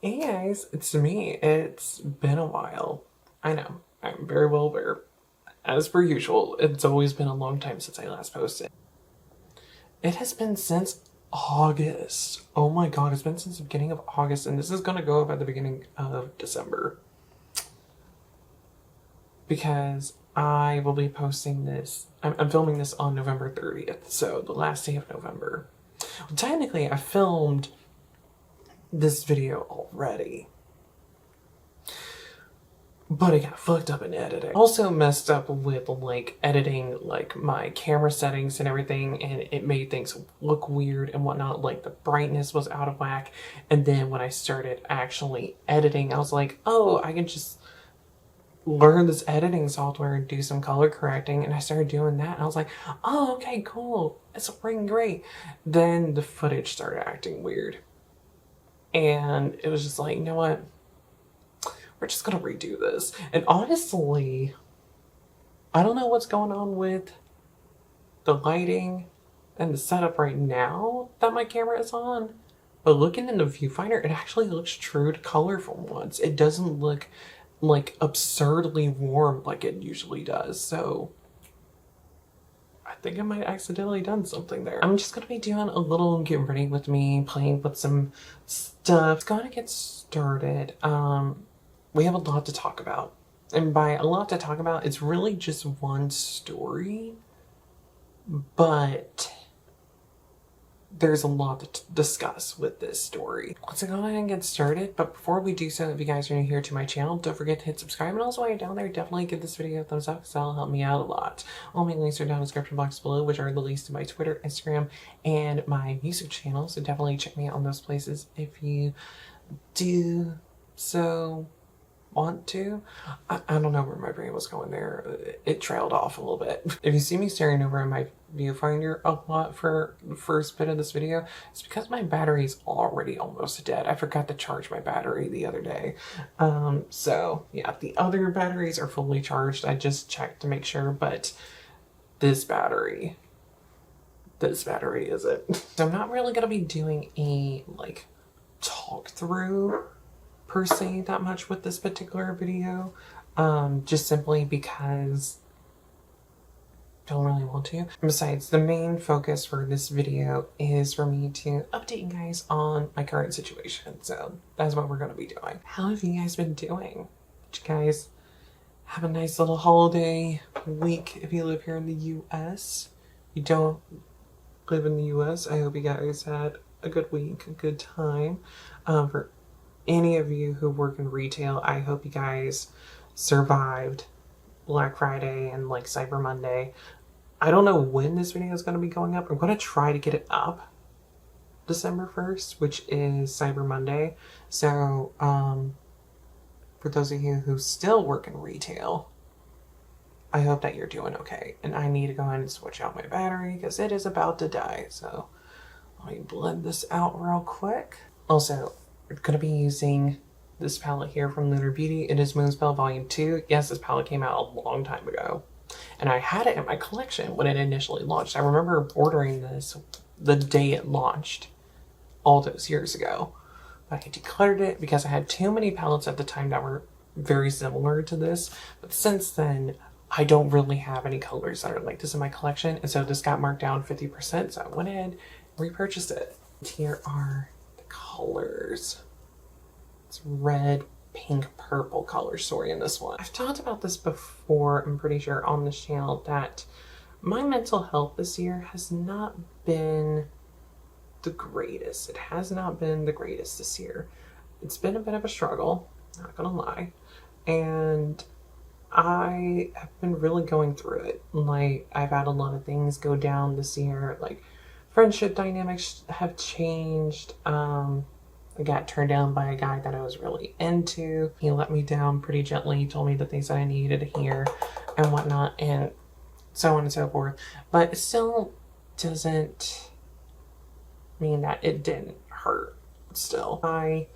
Hey guys, it's me. It's been a while. I know, I'm very well aware. As per usual, it's always been a long time since I last posted. It has been since August. Oh my god, it's been since the beginning of August, and this is gonna go up at the beginning of December. Because I will be posting this. I'm filming this on November 30th, so the last day of November. Well, technically, I filmed this video already, but it got fucked up in editing. Also messed up with like editing like my camera settings and everything, and it made things look weird and whatnot. Like the brightness was out of whack, and then when I started actually editing, I was like, oh, I can just learn this editing software and do some color correcting, and I started doing that, and I was like, oh, okay, cool, it's working great. Then the footage started acting weird, and it was just like, you know what, we're just gonna redo this. And honestly, I don't know what's going on with the lighting and the setup right now that my camera is on, but looking in the viewfinder, it actually looks true to color for once. It doesn't look like absurdly warm like it usually does. So I think I might accidentally done something there. I'm just gonna be doing a little get ready with me, playing with some stuff. It's gonna get started. We have a lot to talk about. And by a lot to talk about, it's really just one story, but there's a lot to discuss with this story. Let's go ahead and get started, but before we do so, if you guys are new here to my channel, don't forget to hit subscribe, and also while you're down there, definitely give this video a thumbs up because that'll help me out a lot. All my links are down in the description box below, which are the links to my Twitter, Instagram, and my music channel, so definitely check me out on those places if you do so want to. I don't know where my brain was going there. It trailed off a little bit. If you see me staring over at my viewfinder a lot for the first bit of this video, it's because my battery's already almost dead. I forgot to charge my battery the other day. So yeah, the other batteries are fully charged. I just checked to make sure, but this battery isn't. So I'm not really gonna be doing a like talk through per se that much with this particular video, just simply because I don't really want to. Besides, the main focus for this video is for me to update you guys on my current situation, so that's what we're going to be doing. How have you guys been doing? Did you guys have a nice little holiday week if you live here in the US? You don't live in the US, I hope you guys had a good week, a good time. For any of you who work in retail, I hope you guys survived Black Friday and like Cyber Monday. I don't know when this video is going to be going up. I'm going to try to get it up December 1st, which is Cyber Monday. So for those of you who still work in retail, I hope that you're doing okay. And I need to go ahead and switch out my battery because it is about to die. So let me blend this out real quick. Also, we're going to be using this palette here from Lunar Beauty. It is Moonspell Volume 2. Yes, this palette came out a long time ago, and I had it in my collection when it initially launched. I remember ordering this the day it launched all those years ago, but I decluttered it because I had too many palettes at the time that were very similar to this. But since then, I don't really have any colors that are like this in my collection, and so this got marked down 50%, so I went ahead and repurchased it. Here are colors. It's red, pink, purple color story in this one. I've talked about this before, I'm pretty sure, on this channel, that my mental health this year has not been the greatest. It has not been the greatest this year. It's been a bit of a struggle, not gonna lie. And I have been really going through it. Like, I've had a lot of things go down this year, like friendship dynamics have changed. I got turned down by a guy that I was really into. He let me down pretty gently, told me the things that I needed to hear and whatnot, and so on and so forth. But it still doesn't mean that it didn't hurt still. I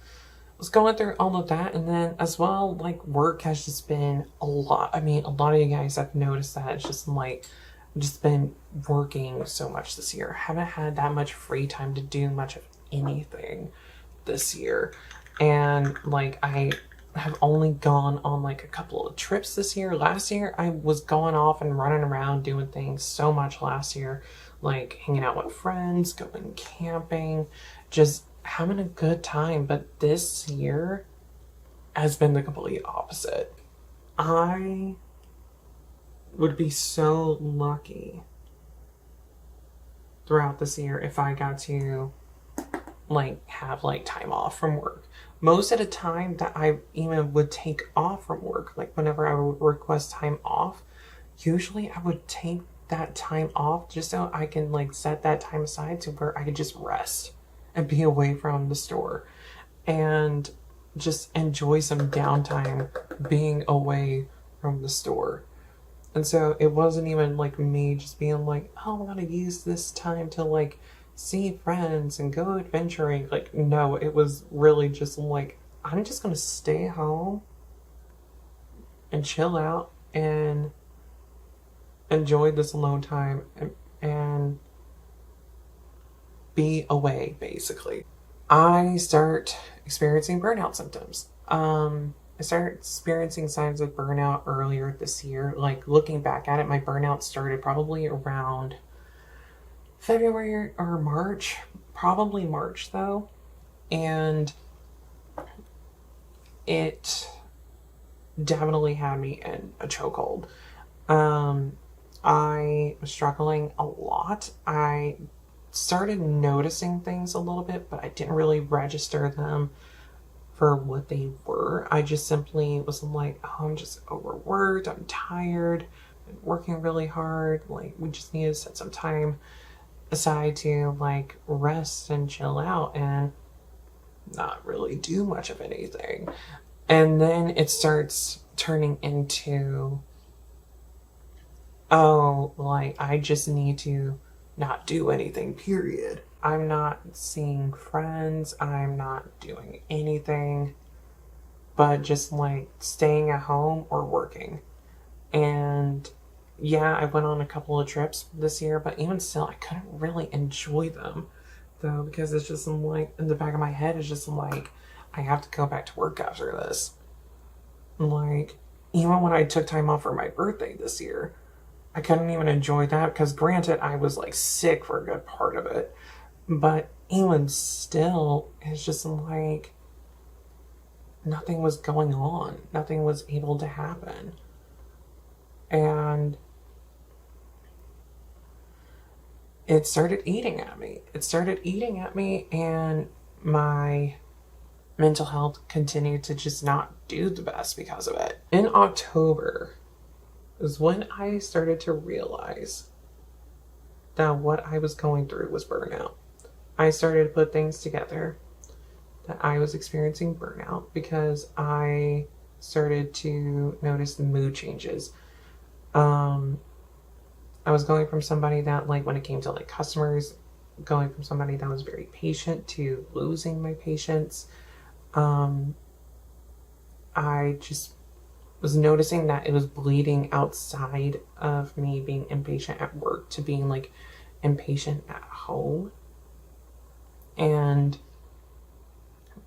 was going through all of that, and then as well, like, work has just been a lot. I mean, a lot of you guys have noticed that. It's just like, I've just been working so much this year. I haven't had that much free time to do much of anything this year. And like I have only gone on like a couple of trips this year. Last year I was going off and running around doing things so much last year, like hanging out with friends, going camping, just having a good time. But this year has been the complete opposite. I would be so lucky throughout this year if I got to like have like time off from work. Most of the time that I even would take off from work, like whenever I would request time off, usually I would take that time off just so I can like set that time aside to where I could just rest and be away from the store and just enjoy some downtime being away from the store. And so it wasn't even like me just being like, oh, I'm gonna use this time to like see friends and go adventuring. Like, no, it was really just like, I'm just gonna stay home and chill out and enjoy this alone time and be away, basically. I start experiencing burnout symptoms. I started experiencing signs of burnout earlier this year. Like looking back at it, my burnout started probably around February or March, probably March though. And it definitely had me in a chokehold. I was struggling a lot. I started noticing things a little bit, but I didn't really register them for what they were. I just simply was like, oh, I'm just overworked, I'm tired, I'm working really hard. Like, we just need to set some time aside to like rest and chill out and not really do much of anything. And then it starts turning into, oh, like I just need to not do anything, period. I'm not seeing friends, I'm not doing anything but just like staying at home or working. And yeah, I went on a couple of trips this year, but even still, I couldn't really enjoy them though, because it's just like in the back of my head, it's just like, I have to go back to work after this. Like, even when I took time off for my birthday this year, I couldn't even enjoy that because, granted, I was like sick for a good part of it. But even still, it's just like nothing was going on. Nothing was able to happen. And it started eating at me. It started eating at me, and my mental health continued to just not do the best because of it. In October is when I started to realize that what I was going through was burnout. I started to put things together that I was experiencing burnout because I started to notice the mood changes. I was going from somebody that, like, when it came to like customers, going from somebody that was very patient to losing my patience. I just was noticing that it was bleeding outside of me being impatient at work to being like impatient at home. And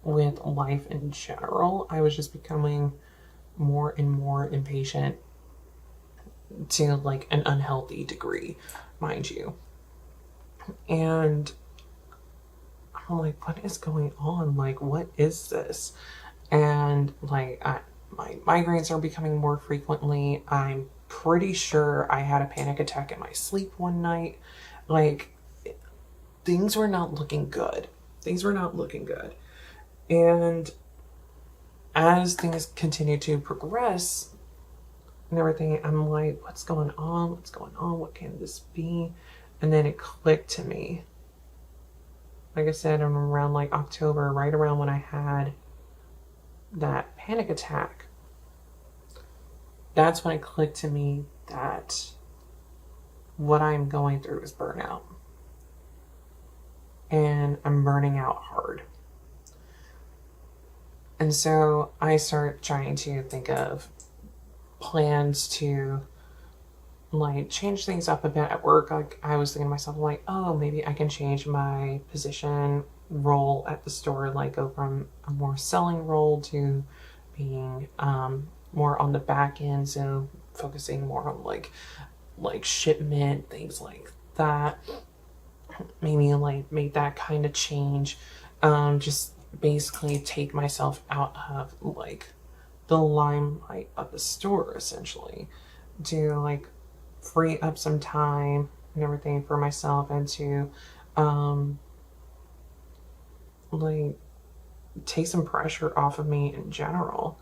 with life in general, I was just becoming more and more impatient to like an unhealthy degree, mind you. And I'm like, what is going on? Like, what is this? And like, my migraines are becoming more frequently. I'm pretty sure I had a panic attack in my sleep one night. Like, things were not looking good. Things were not looking good. And as things continue to progress and everything, I'm like, what's going on? What's going on? What can this be? And then it clicked to me. Like I said, around like October, right around when I had that panic attack, that's when it clicked to me that what I'm going through is burnout. And I'm burning out hard. And so I start trying to think of plans to like change things up a bit at work. Like I was thinking to myself, like, oh, maybe I can change my position role at the store, like go from a more selling role to being more on the back end, so focusing more on like shipment, things like that. Maybe like make that kind of change. Just basically take myself out of like the limelight of the store, essentially, to like free up some time and everything for myself, and to like take some pressure off of me in general.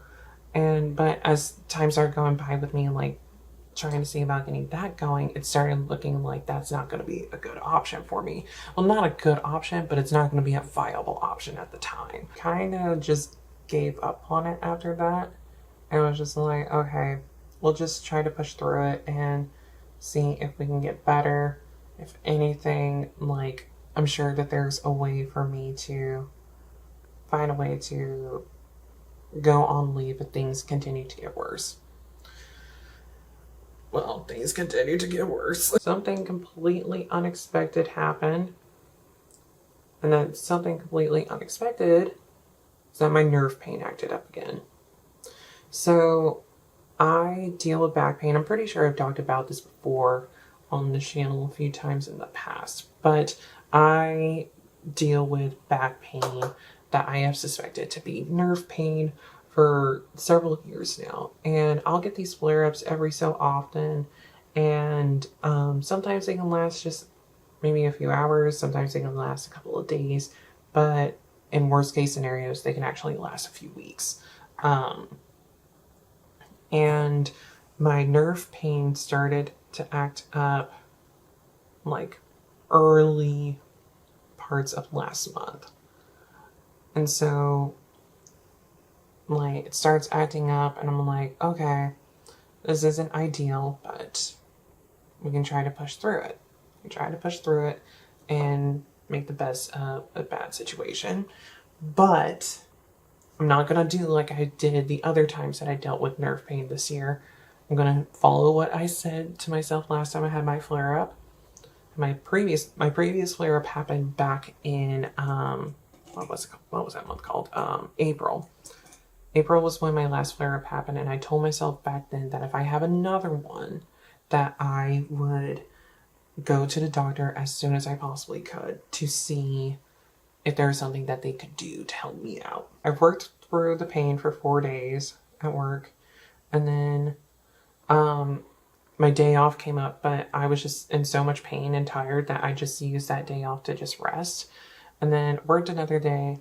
And but as time started going by with me like trying to see about getting that going, it started looking like that's not going to be a good option for me. Well, not a good option, but it's not going to be a viable option at the time. Kind of just gave up on it after that. And was just like, okay, we'll just try to push through it and see if we can get better. If anything, like, I'm sure that there's a way for me to find a way to go on leave if things continue to get worse. Well, things continue to get worse. Something completely unexpected happened. And then something completely unexpected is that my nerve pain acted up again. So I deal with back pain. I'm pretty sure I've talked about this before on the channel a few times in the past. But I deal with back pain that I have suspected to be nerve pain for several years now, and I'll get these flare-ups every so often, and sometimes they can last just maybe a few hours, sometimes they can last a couple of days, but in worst case scenarios they can actually last a few weeks. And my nerve pain started to act up like early parts of last month, and so like it starts acting up, and I'm like, okay, this isn't ideal, but we can try to push through it. We try to push through it and make the best of a bad situation. But I'm not gonna do like I did the other times that I dealt with nerve pain this year. I'm gonna follow what I said to myself last time I had my flare up. My previous flare up happened back in what was that month called? April. April was when my last flare-up happened, and I told myself back then that if I have another one, that I would go to the doctor as soon as I possibly could to see if there was something that they could do to help me out. I worked through the pain for 4 days at work, and then my day off came up, but I was just in so much pain and tired that I just used that day off to just rest, and then worked another day.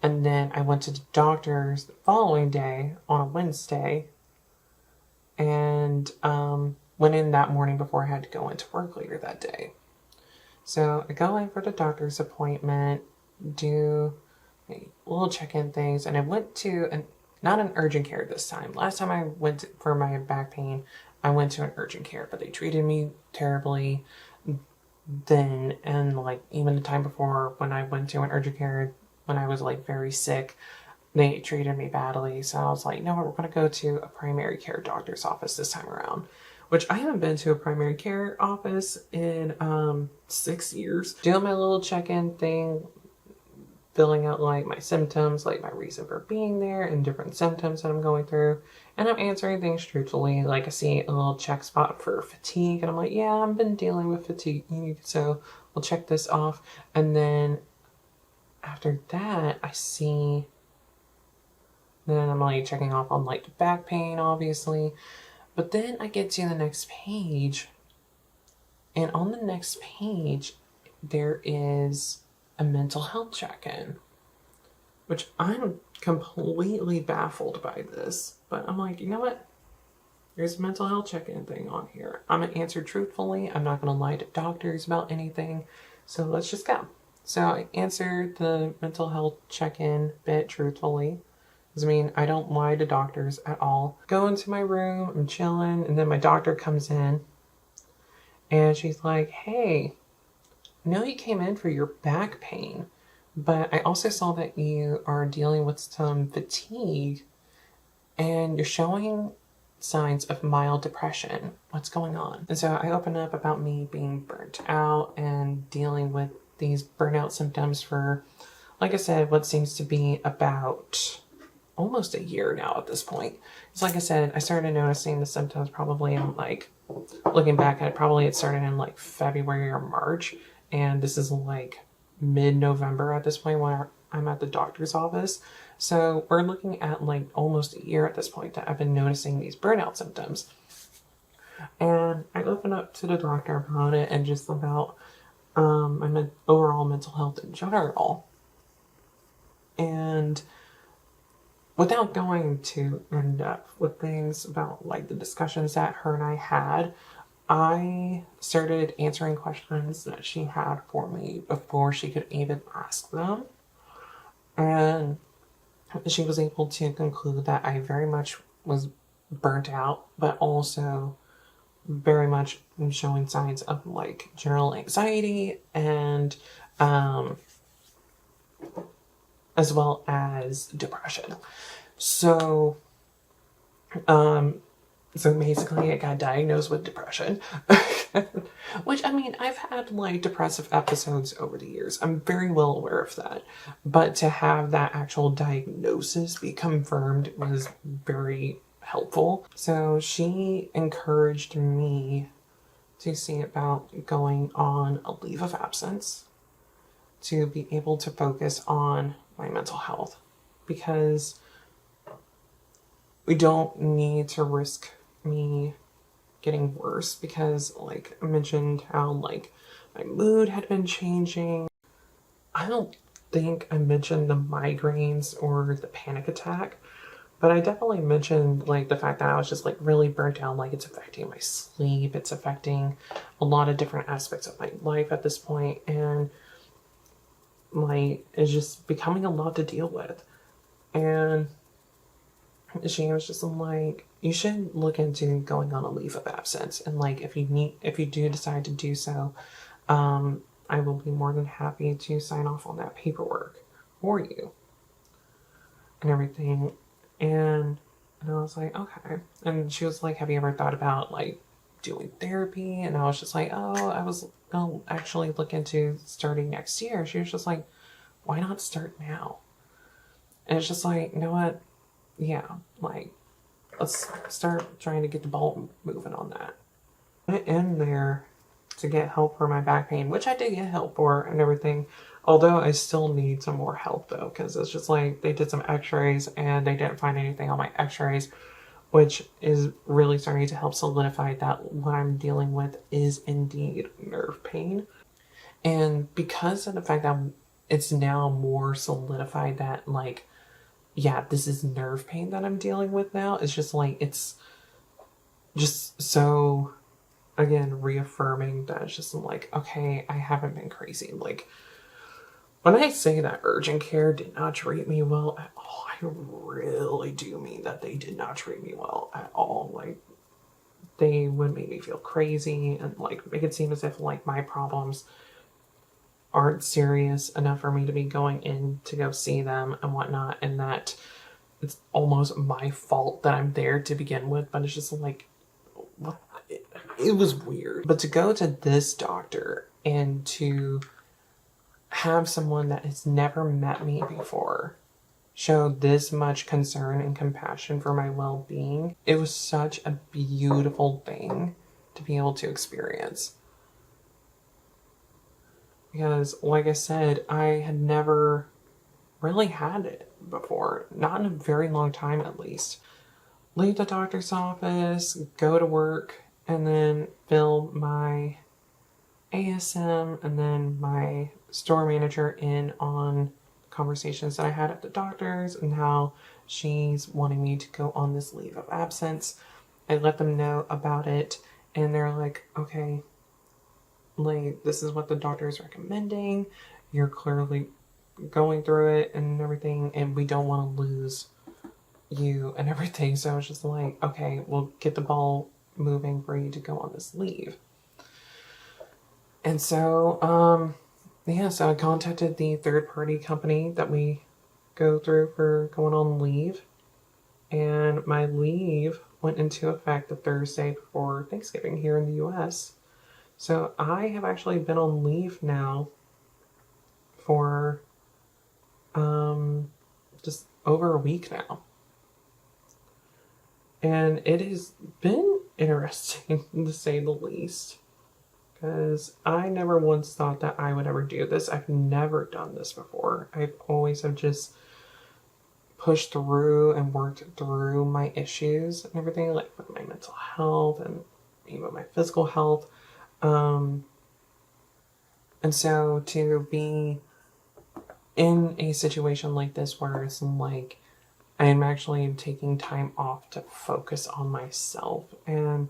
And then I went to the doctor's the following day on a Wednesday, and went in that morning before I had to go into work later that day. So I go in for the doctor's appointment, do a little check-in things, and I went to not an urgent care this time. Last time I went for my back pain, I went to an urgent care, but they treated me terribly then, and like even the time before when I went to an urgent care when I was like very sick, they treated me badly. So I was like, no, we're going to go to a primary care doctor's office this time around, which I haven't been to a primary care office in 6 years. Doing my little check-in thing, filling out like my symptoms, like my reason for being there and different symptoms that I'm going through. And I'm answering things truthfully. Like I see a little check spot for fatigue, and I'm like, yeah, I've been dealing with fatigue, so we'll check this off. And then after that, then I'm like checking off on like the back pain, obviously. But then I get to the next page, and on the next page, there is a mental health check-in, which I'm completely baffled by this. But I'm like, you know what? There's a mental health check-in thing on here. I'm going to answer truthfully. I'm not going to lie to doctors about anything. So let's just go. So I answered the mental health check-in bit truthfully. I mean, I don't lie to doctors at all. Go into my room, I'm chilling, and then my doctor comes in, and she's like, hey, I know you came in for your back pain, but I also saw that you are dealing with some fatigue, and you're showing signs of mild depression. What's going on? And so I open up about me being burnt out and dealing with these burnout symptoms for, like I said, what seems to be about almost a year now at this point. It's like I said, I started noticing the symptoms probably in like, looking back at it, probably it started in like February or March. And this is like mid-November at this point when I'm at the doctor's office. So we're looking at like almost a year at this point that I've been noticing these burnout symptoms. And I opened up to the doctor about it and just about my overall mental health in general. And without going too in depth with things about like the discussions that her and I had, I started answering questions that she had for me before she could even ask them. And she was able to conclude that I very much was burnt out, but also very much showing signs of like general anxiety and as well as depression. So basically I got diagnosed with depression. Which, I mean, I've had like depressive episodes over the years. I'm very well aware of that. But to have that actual diagnosis be confirmed was very helpful. So she encouraged me to see about going on a leave of absence to be able to focus on my mental health, because we don't need to risk me getting worse, because like I mentioned how like my mood had been changing. I don't think I mentioned the migraines or the panic attack, but I definitely mentioned like the fact that I was just like really burnt out, like it's affecting my sleep, it's affecting a lot of different aspects of my life at this point, and like it's just becoming a lot to deal with. And she was just like, you should look into going on a leave of absence, and like if you do decide to do so, I will be more than happy to sign off on that paperwork for you and everything. And I was like, okay. And she was like, have you ever thought about like doing therapy? And I was just like, oh, I was gonna actually look into starting next year. She was just like, why not start now? And it's just like, you know what? Yeah, like, let's start trying to get the ball moving on that. I went in there to get help for my back pain, which I did get help for and everything. Although I still need some more help though, because it's just like they did some x-rays and they didn't find anything on my x-rays, which is really starting to help solidify that what I'm dealing with is indeed nerve pain. And because of the fact that it's now more solidified that like, yeah, this is nerve pain that I'm dealing with now, it's just like, it's just so, again, reaffirming that it's just like, okay, I haven't been crazy. Like, when I say that urgent care did not treat me well at all, I really do mean that they did not treat me well at all. Like, they would make me feel crazy and like make it seem as if like my problems aren't serious enough for me to be going in to go see them and whatnot, and that it's almost my fault that I'm there to begin with. But it's just like, what? It was weird. But to go to this doctor and to have someone that has never met me before show this much concern and compassion for my well-being, it was such a beautiful thing to be able to experience. Because, like I said, I had never really had it before. Not in a very long time, at least. Leave the doctor's office, go to work, and then fill my ASM and then my store manager in on conversations that I had at the doctor's and how she's wanting me to go on this leave of absence. I let them know about it, and they're like, okay, like, this is what the doctor is recommending. You're clearly going through it and everything, and we don't want to lose you and everything. So I was just like, okay, we'll get the ball moving for you to go on this leave. And so, yeah, so I contacted the third-party company that we go through for going on leave. And my leave went into effect the Thursday before Thanksgiving here in the US. So I have actually been on leave now for just over a week now. And it has been interesting to say the least, because I never once thought that I would ever do this. I've never done this before. I've always have just pushed through and worked through my issues and everything, like with my mental health and even my physical health. And so to be in a situation like this where it's like I'm actually taking time off to focus on myself and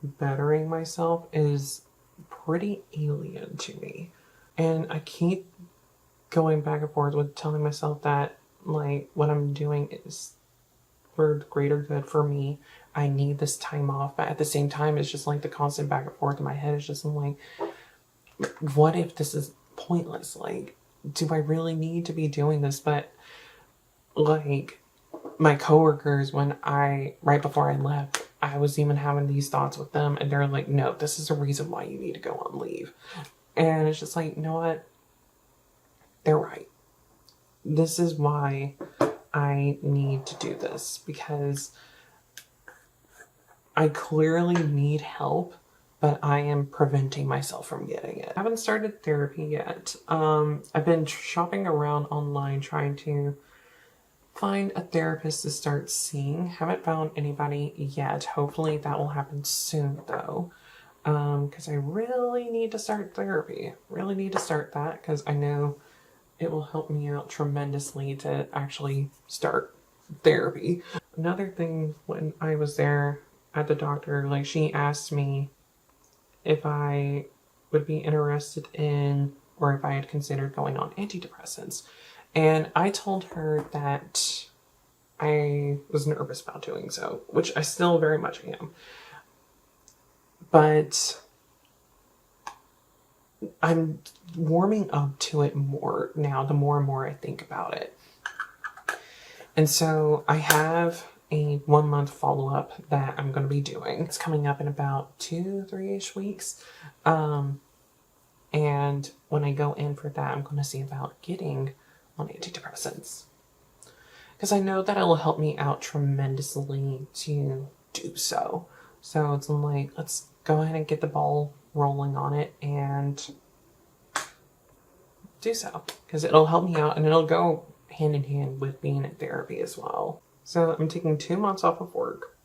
bettering myself is pretty alien to me. And I keep going back and forth with telling myself that like what I'm doing is for greater good for me. I need this time off, but at the same time it's just like the constant back and forth in my head is just like, what if this is pointless? Like, do I really need to be doing this? But like my coworkers, right before I left, I was even having these thoughts with them, and they're like, no, this is the reason why you need to go on leave. And it's just like, you know what? They're right. This is why I need to do this, because I clearly need help, but I am preventing myself from getting it. I haven't started therapy yet. I've been shopping around online trying to find a therapist to start seeing. Haven't found anybody yet. Hopefully that will happen soon though. Because I really need to start therapy. Really need to start that, because I know it will help me out tremendously to actually start therapy. Another thing, when I was there at the doctor, like she asked me if I would be interested in, or if I had considered going on antidepressants. And I told her that I was nervous about doing so, which I still very much am. But I'm warming up to it more now, the more and more I think about it. And so I have a 1 month follow-up that I'm going to be doing. It's coming up in about 2-3-ish weeks. And when I go in for that, I'm going to see about getting on antidepressants, because I know that it will help me out tremendously to do so. So it's like, let's go ahead and get the ball rolling on it and do so, because it'll help me out and it'll go hand in hand with being in therapy as well. So I'm taking 2 months off of work.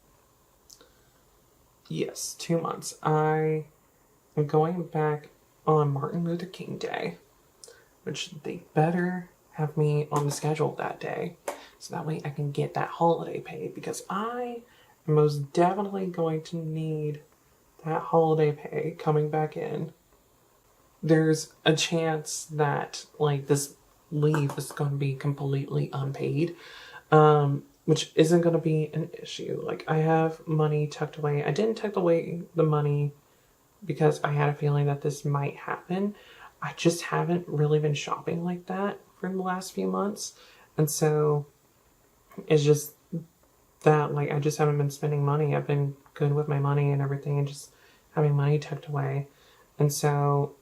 Yes, 2 months. I am going back on Martin Luther King Day, which they better have me on the schedule that day, so that way I can get that holiday pay, because I am most definitely going to need that holiday pay coming back in. There's a chance that like this leave is going to be completely unpaid, which isn't going to be an issue. Like, I have money tucked away. I didn't tuck away the money because I had a feeling that this might happen. I just haven't really been shopping like that for the last few months. And so it's just that, like, I just haven't been spending money. I've been good with my money and everything and just having money tucked away. And so,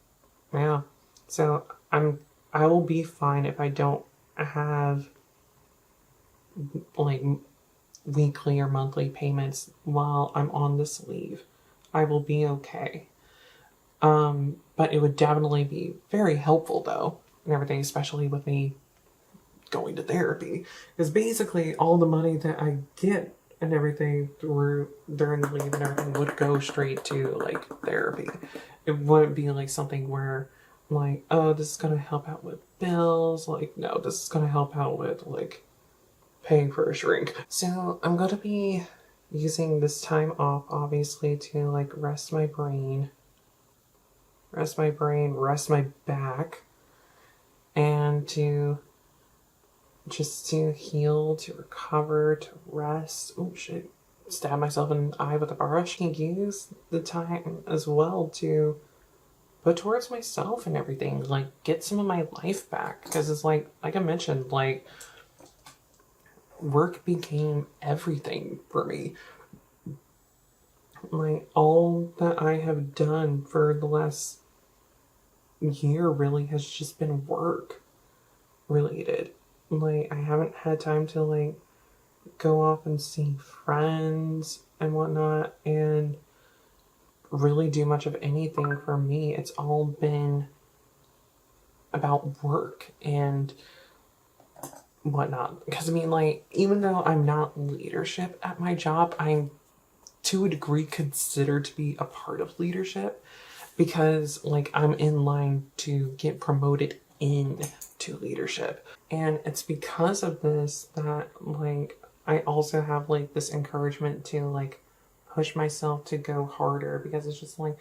yeah. So I will be fine if I don't have like weekly or monthly payments while I'm on this leave. I will be okay. But it would definitely be very helpful though, and everything, especially with me going to therapy. Because basically all the money that I get and everything through during the leave and everything would go straight to like therapy. It wouldn't be like something where like, oh, this is gonna help out with bills. Like, no, this is gonna help out with like paying for a shrink. So I'm gonna be using this time off obviously to like rest my brain, rest my back, and to just to heal, to recover, to rest. Oh shit, stab myself in the eye with a brush. I can use the time as well to put towards myself and everything, like get some of my life back, because it's like I mentioned, like work became everything for me. Like all that I have done for the last year really has just been work related. Like, I haven't had time to like go off and see friends and whatnot and really do much of anything for me. It's all been about work and whatnot. Because I mean, like, even though I'm not leadership at my job, I'm to a degree considered to be a part of leadership because, like, I'm in line to get promoted into leadership. And it's because of this that, like, I also have, like, this encouragement to, like, push myself to go harder because it's just like,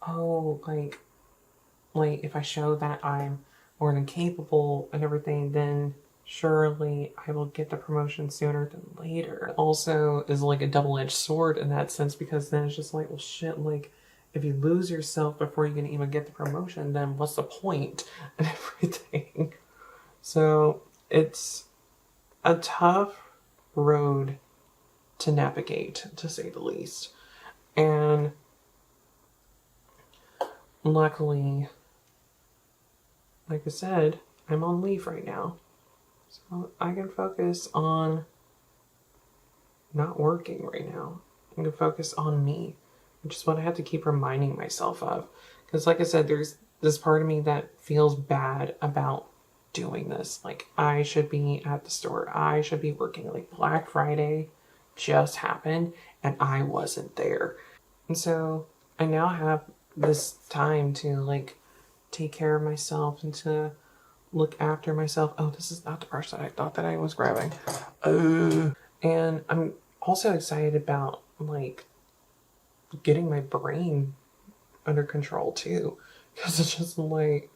oh, like if I show that I'm more than capable and everything, then surely I will get the promotion sooner than later. It also is like a double-edged sword in that sense because then it's just like, well, shit, like if you lose yourself before you can even get the promotion, then what's the point and everything. So it's a tough road to navigate, to say the least. And luckily, like I said, I'm on leave right now. So I can focus on not working right now. I can focus on me, which is what I have to keep reminding myself of. Because like I said, there's this part of me that feels bad about doing this. Like, I should be at the store. I should be working. Like, Black Friday just happened and I wasn't there. And so I now have this time to like take care of myself and to look after myself. Oh, this is not the purse that I thought that I was grabbing. And I'm also excited about like getting my brain under control too. Because it's just like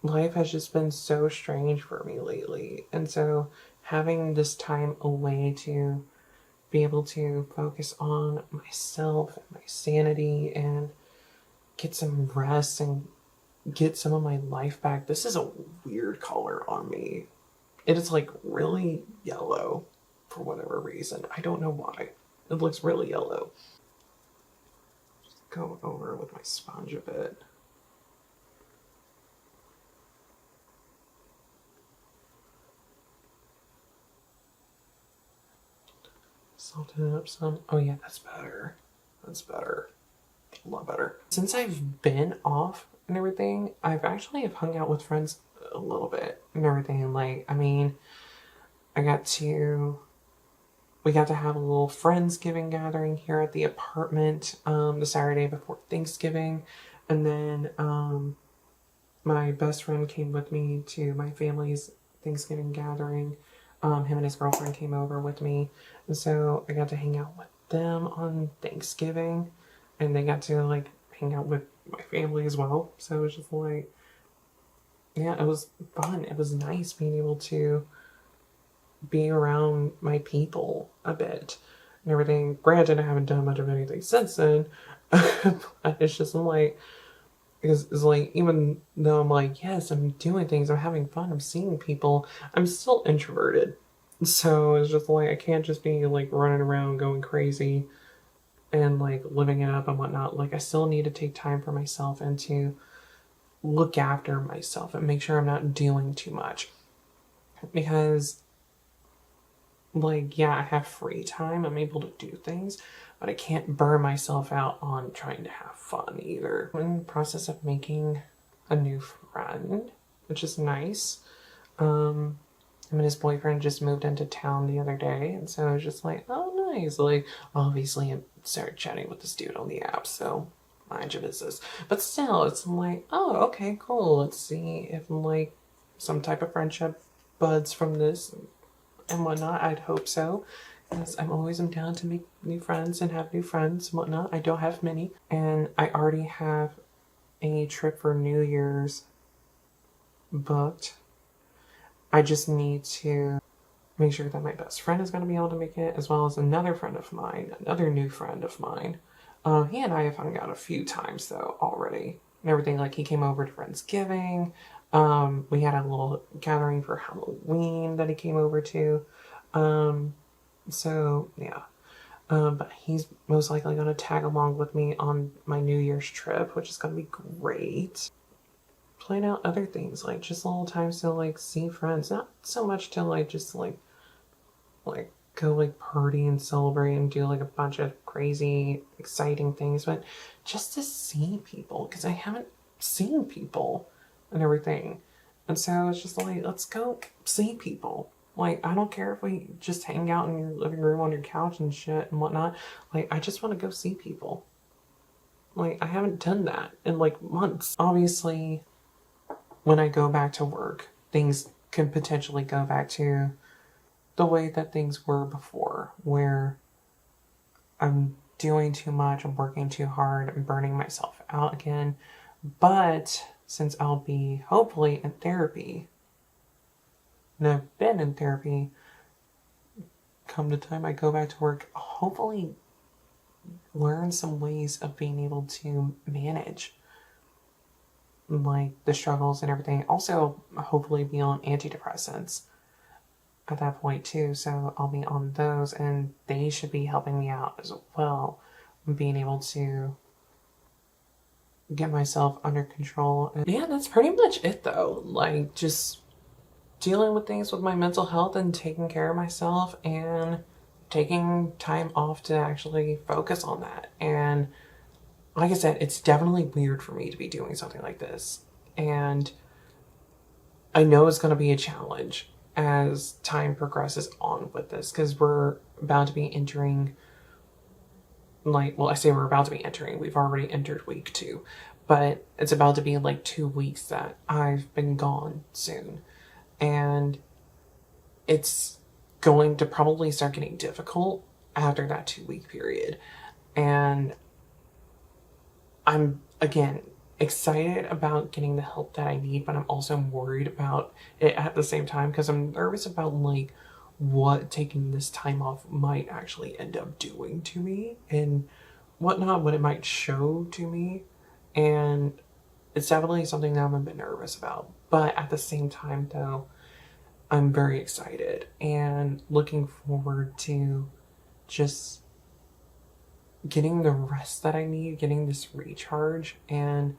life has just been so strange for me lately. And so having this time away to be able to focus on myself and my sanity and get some rest and get some of my life back. This is a weird color on me. It is like really yellow for whatever reason. I don't know why. It looks really yellow. Just go over with my sponge a bit. Salted it up some. Oh yeah, that's better. That's better. A lot better. Since I've been off and everything, I've actually have hung out with friends a little bit and everything. Like, I mean, we got to have a little Friendsgiving gathering here at the apartment the Saturday before Thanksgiving. And then my best friend came with me to my family's Thanksgiving gathering. Him and his girlfriend came over with me. And so I got to hang out with them on Thanksgiving. And they got to like hang out with my family as well. So it was just like, yeah, it was fun. It was nice being able to be around my people a bit and everything. Granted, I haven't done much of anything since then. But it's just like, it's like, even though I'm like, yes, I'm doing things, I'm having fun, I'm seeing people, I'm still introverted. So it's just like, I can't just be like running around going crazy and like living it up and whatnot. Like, I still need to take time for myself and to look after myself and make sure I'm not doing too much. Because, like, yeah, I have free time, I'm able to do things, but I can't burn myself out on trying to have fun either. I'm in the process of making a new friend, which is nice. Him and his boyfriend just moved into town the other day, and so I was just like, oh, nice. Like, obviously, I started chatting with this dude on the app, so mind your business. But still, it's like, oh, okay, cool. Let's see if, like, some type of friendship buds from this and whatnot. I'd hope so. Because I'm down to make new friends and have new friends and whatnot. I don't have many. And I already have a trip for New Year's booked. I just need to make sure that my best friend is going to be able to make it, as well as another friend of mine, another new friend of mine. He and I have hung out a few times, though, already. And everything, like, he came over to Friendsgiving. We had a little gathering for Halloween that he came over to. So, yeah. But he's most likely going to tag along with me on my New Year's trip, which is going to be great. Plan out other things, like just little times to like see friends. Not so much to like just like go like party and celebrate and do like a bunch of crazy exciting things, but just to see people, because I haven't seen people and everything. And so it's just like, let's go see people. Like, I don't care if we just hang out in your living room on your couch and shit and whatnot. Like, I just want to go see people. Like, I haven't done that in like months. Obviously, when I go back to work, things can potentially go back to the way that things were before, where I'm doing too much, I'm working too hard, I'm burning myself out again. But since I'll be hopefully in therapy, and I've been in therapy, come the time I go back to work, hopefully learn some ways of being able to manage like the struggles and everything. Also, hopefully be on antidepressants at that point too, so I'll be on those and they should be helping me out as well, being able to get myself under control. And yeah, that's pretty much it though. Like, just dealing with things with my mental health and taking care of myself and taking time off to actually focus on that. And like I said, it's definitely weird for me to be doing something like this, and I know it's going to be a challenge as time progresses on with this, because we're about to be entering, like, well, I say we're about to be entering, we've already entered week 2, but it's about to be like 2 weeks that I've been gone soon. And it's going to probably start getting difficult after that 2-week period. And I'm, again, excited about getting the help that I need, but I'm also worried about it at the same time, because I'm nervous about like what taking this time off might actually end up doing to me and whatnot, what it might show to me. And it's definitely something that I'm a bit nervous about. But at the same time though, I'm very excited and looking forward to just getting the rest that I need, getting this recharge, and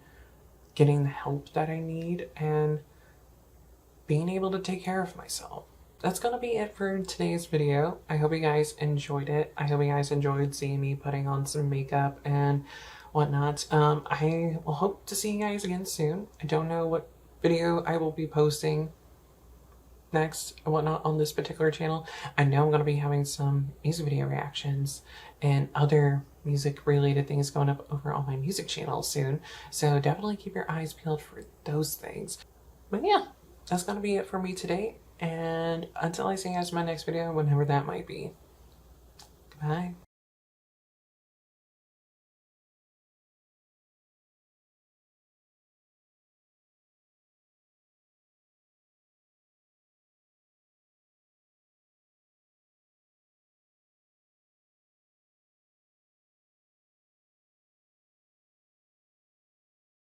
getting the help that I need, and being able to take care of myself. That's gonna be it for today's video. I hope you guys enjoyed it. I hope you guys enjoyed seeing me putting on some makeup and whatnot. I will hope to see you guys again soon. I don't know what video I will be posting next and whatnot on this particular channel. I know I'm going to be having some music video reactions and other music related things going up over on my music channel soon, so definitely keep your eyes peeled for those things. But yeah, that's going to be it for me today, and until I see you guys in my next video, whenever that might be, goodbye.